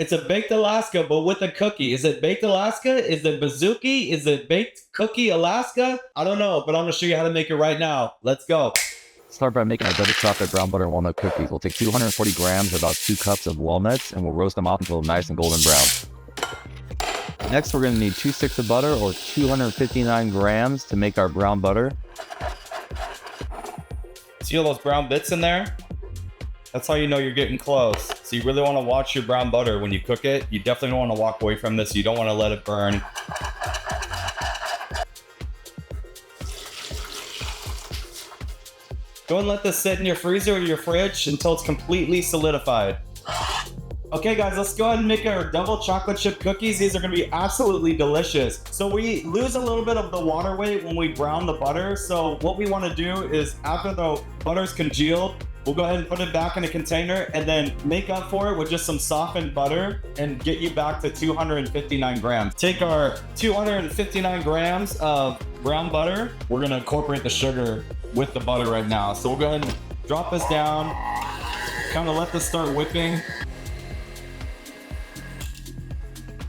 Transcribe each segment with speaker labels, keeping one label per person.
Speaker 1: It's a baked Alaska, but with a cookie. Is it baked Alaska? Is it bazooki? Is it baked cookie Alaska? I don't know, but I'm gonna show you how to make it right now. Let's go.
Speaker 2: Start by making our double chocolate brown butter walnut cookies. We'll take 240 grams, or about 2 cups of walnuts, and we'll roast them off until nice and golden brown. Next, we're going to need 2 sticks of butter, or 259 grams, to make our brown butter.
Speaker 1: See all those brown bits in there? That's how you know you're getting close. So you really want to watch your brown butter when you cook it. You definitely don't want to walk away from this. You don't want to let it burn. Go and let this sit in your freezer or your fridge until it's completely solidified. Okay guys, let's go ahead and make our double chocolate chip cookies. These are gonna be absolutely delicious. So we lose a little bit of the water weight when we brown the butter. So what we wanna do is after the butter's congealed, we'll go ahead and put it back in a container and then make up for it with just some softened butter and get you back to 259 grams. Take our 259 grams of brown butter. We're gonna incorporate the sugar with the butter right now. So we'll go ahead and drop this down, kind of let this start whipping.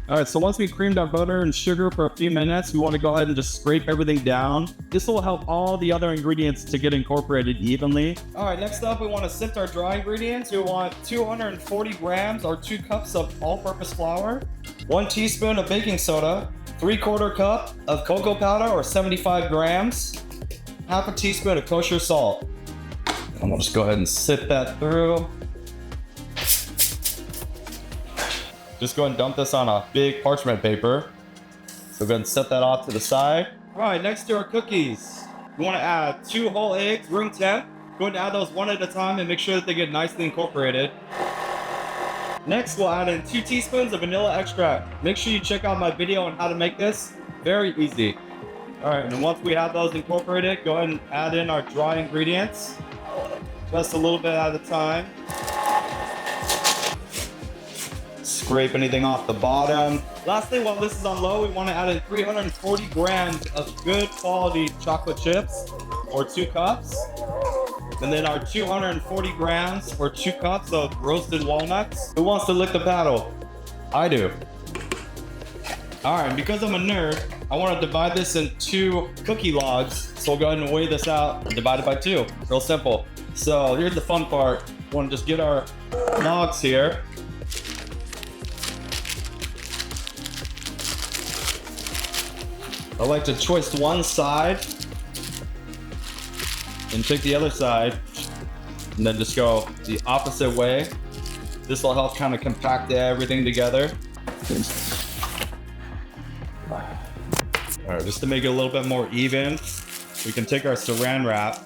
Speaker 1: All right, so once we creamed our butter and sugar for a few minutes, we want to go ahead and just scrape everything down. This will help all the other ingredients to get incorporated evenly. All right, next up, we want to sift our dry ingredients. We want 240 grams or 2 cups of all-purpose flour, 1 teaspoon of baking soda, 3/4 cup of cocoa powder or 75 grams, half a teaspoon of kosher salt. And we'll just go ahead and sift that through. Just go ahead and dump this on a big parchment paper. So go ahead and set that off to the side. All right, next to our cookies, we want to add 2 whole eggs, room temp. Go ahead and add those one at a time and make sure that they get nicely incorporated. Next, we'll add in 2 teaspoons of vanilla extract. Make sure you check out my video on how to make this. Very easy. All right, and once we have those incorporated, go ahead and add in our dry ingredients. Just a little bit at a time. Scrape anything off the bottom. Lastly, while this is on low, we want to add in 340 grams of good quality chocolate chips, or 2 cups. And then our 240 grams, or 2 cups of roasted walnuts. Who wants to lick the paddle? I do. All right, because I'm a nerd, I want to divide this in 2 cookie logs. So we'll go ahead and weigh this out and divide it by 2. Real simple. So here's the fun part. We want to just get our logs here. I like to twist one side and take the other side and then just go the opposite way. This will help kind of compact everything together. All right, just to make it a little bit more even, we can take our saran wrap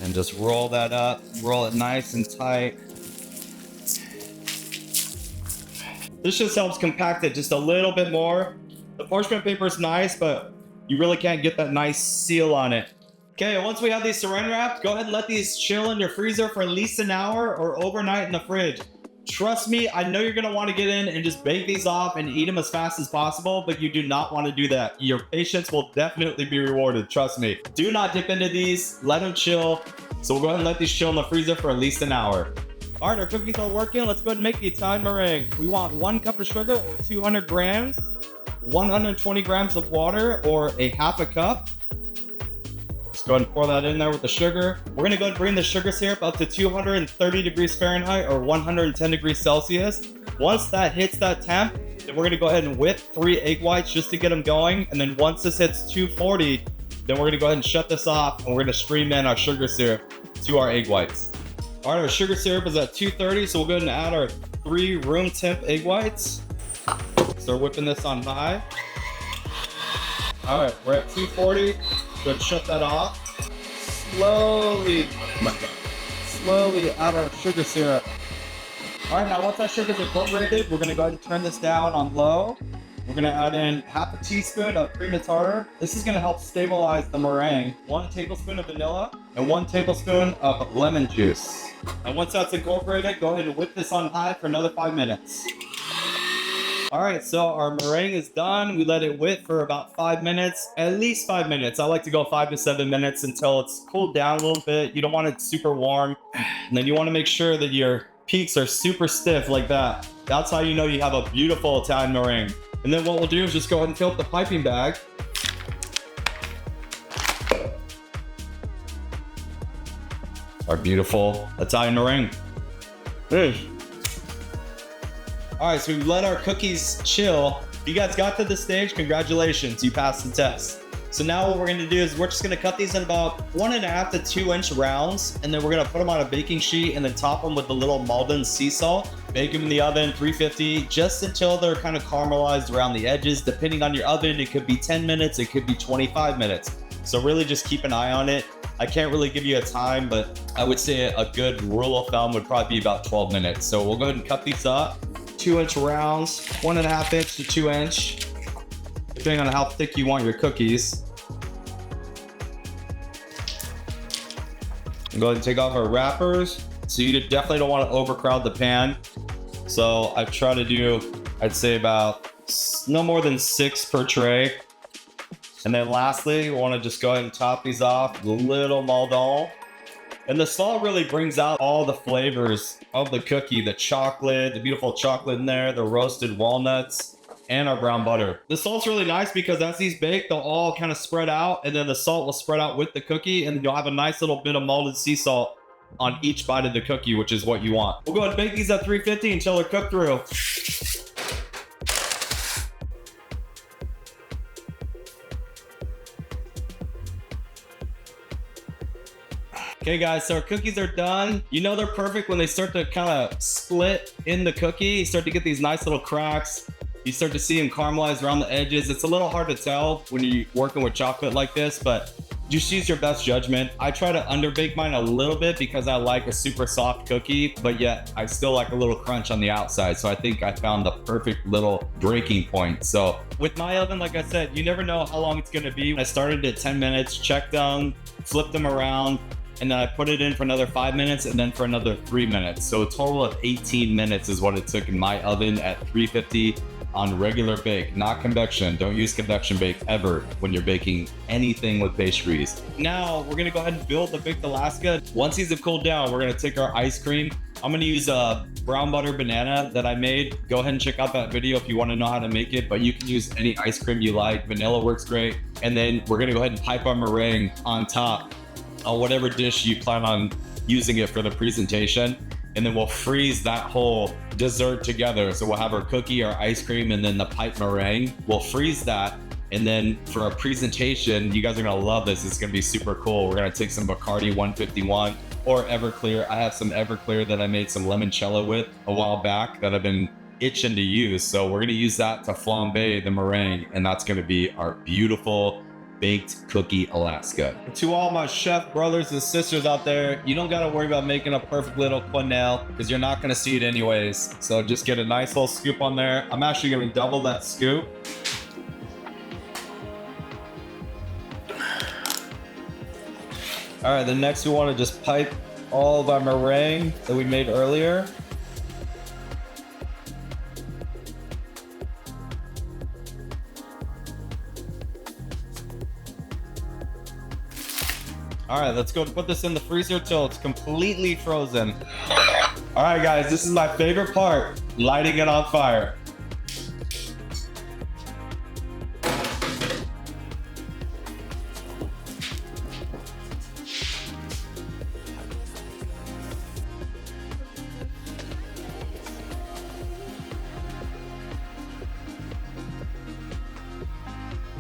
Speaker 1: and just roll that up, roll it nice and tight. This just helps compact it just a little bit more. The parchment paper is nice, but you really can't get that nice seal on it. Okay, once we have these saran wrapped, go ahead and let these chill in your freezer for at least an hour or overnight in the fridge. Trust me, I know you're gonna want to get in and just bake these off and eat them as fast as possible, but you do not want to do that. Your patience will definitely be rewarded, trust me. Do not dip into these, let them chill. So we'll go ahead and let these chill in the freezer for at least an hour. All right, our cookies are working. Let's go ahead and make the Italian meringue. We want 1 cup of sugar or 200 grams, 120 grams of water or a half a cup. Just go ahead and pour that in there with the sugar. We're gonna go ahead and bring the sugar syrup up to 230 degrees Fahrenheit or 110 degrees Celsius. Once that hits that temp, then we're gonna go ahead and whip 3 egg whites just to get them going. And then once this hits 240, then we're gonna go ahead and shut this off and we're gonna stream in our sugar syrup to our egg whites. All right, our sugar syrup is at 230, so we'll go ahead and add our 3 room temp egg whites. Start whipping this on high. All right, we're at 240. Go ahead and shut that off. Slowly add our sugar syrup. All right, now once that sugar is incorporated, we're gonna go ahead and turn this down on low. We're gonna add in half a teaspoon of cream of tartar. This is gonna help stabilize the meringue. 1 tablespoon of vanilla and 1 tablespoon of lemon juice. And once that's incorporated, go ahead and whip this on high for another 5 minutes. All right, so our meringue is done. We let it whip for about 5 minutes, at least 5 minutes. I like to go 5 to 7 minutes until it's cooled down a little bit. You don't want it super warm. And then you want to make sure that your peaks are super stiff like that. That's how you know you have a beautiful Italian meringue. And then what we'll do is just go ahead and fill up the piping bag. Our beautiful Italian meringue. All right, so we let our cookies chill. If you guys got to this stage, congratulations, you passed the test. So now what we're gonna do is we're just gonna cut these in about 1.5 to 2 inch rounds, and then we're gonna put them on a baking sheet and then top them with the little Malden sea salt. Bake them in the oven, 350, just until they're kind of caramelized around the edges. Depending on your oven, it could be 10 minutes, it could be 25 minutes. So really just keep an eye on it. I can't really give you a time, but I would say a good rule of thumb would probably be about 12 minutes. So we'll go ahead and cut these up. 2 inch rounds, 1.5 inch to 2 inch, depending on how thick you want your cookies. And go ahead and take off our wrappers. So you definitely don't want to overcrowd the pan. So I try to do, I'd say about no more than 6 per tray. And then lastly, we want to just go ahead and top these off with a little Maldon. And the salt really brings out all the flavors of the cookie, the chocolate, the beautiful chocolate in there, the roasted walnuts, and our brown butter. The salt's really nice because as these bake, they'll all kind of spread out, and then the salt will spread out with the cookie, and you'll have a nice little bit of malted sea salt on each bite of the cookie, which is what you want. We'll go ahead and bake these at 350 until they're cooked through. Okay guys, so our cookies are done. You know they're perfect when they start to kind of split in the cookie. You start to get these nice little cracks. You start to see them caramelize around the edges. It's a little hard to tell when you're working with chocolate like this, but just use your best judgment. I try to underbake mine a little bit because I like a super soft cookie, but yet I still like a little crunch on the outside. So I think I found the perfect little breaking point. So with my oven, like I said, you never know how long it's gonna be. I started at 10 minutes, checked them, flipped them around, and then I put it in for another 5 minutes and then for another 3 minutes. So a total of 18 minutes is what it took in my oven at 350 on regular bake, not convection. Don't use convection bake ever when you're baking anything with pastries. Now we're gonna go ahead and build the baked Alaska. Once these have cooled down, we're gonna take our ice cream. I'm gonna use a brown butter banana that I made. Go ahead and check out that video if you wanna know how to make it, but you can use any ice cream you like. Vanilla works great. And then we're gonna go ahead and pipe our meringue on top on whatever dish you plan on using it for the presentation. And then we'll freeze that whole dessert together. So we'll have our cookie, our ice cream, and then the pipe meringue. We'll freeze that. And then for our presentation, you guys are gonna love this. It's gonna be super cool. We're gonna take some Bacardi 151 or Everclear. I have some Everclear that I made some limoncello with a while back that I've been itching to use. So we're gonna use that to flambe the meringue, and that's gonna be our beautiful baked cookie Alaska. To all my chef brothers and sisters out there, you don't gotta worry about making a perfect little quenelle because you're not gonna see it anyways. So just get a nice little scoop on there. I'm actually gonna double that scoop. All right, then next we wanna just pipe all of our meringue that we made earlier. All right, let's go put this in the freezer till it's completely frozen. All right, guys, this is my favorite part, lighting it on fire.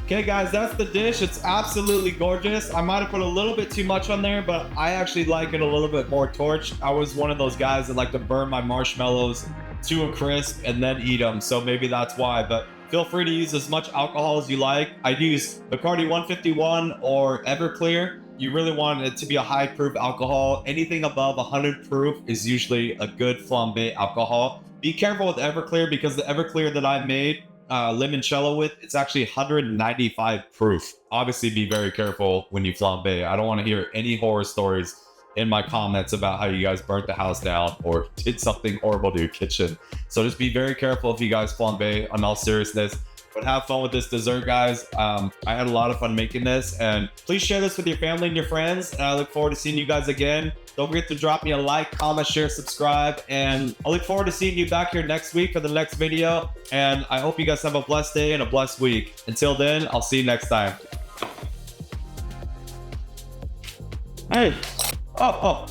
Speaker 1: Okay guys, that's the dish. It's absolutely gorgeous. I might have put a little bit too much on there, but I actually like it a little bit more torched. I was one of those guys that like to burn my marshmallows to a crisp and then eat them. So maybe that's why, but feel free to use as much alcohol as you like. I use Bacardi 151 or Everclear. You really want it to be a high proof alcohol. Anything above 100 proof is usually a good flambe alcohol. Be careful with Everclear because the Everclear that I made limoncello with, it's actually 195 proof. Obviously be very careful when you flambe. I don't want to hear any horror stories in my comments about how you guys burnt the house down or did something horrible to your kitchen. So just be very careful if you guys flambe. On all seriousness, But have fun with this dessert, guys. I had a lot of fun making this, and please share this with your family and your friends. And I look forward to seeing you guys again. Don't forget to drop me a like, comment, share, subscribe, and I look forward to seeing you back here next week for the next video. And I hope you guys have a blessed day and a blessed week. Until then, I'll see you next time. Hey, oh.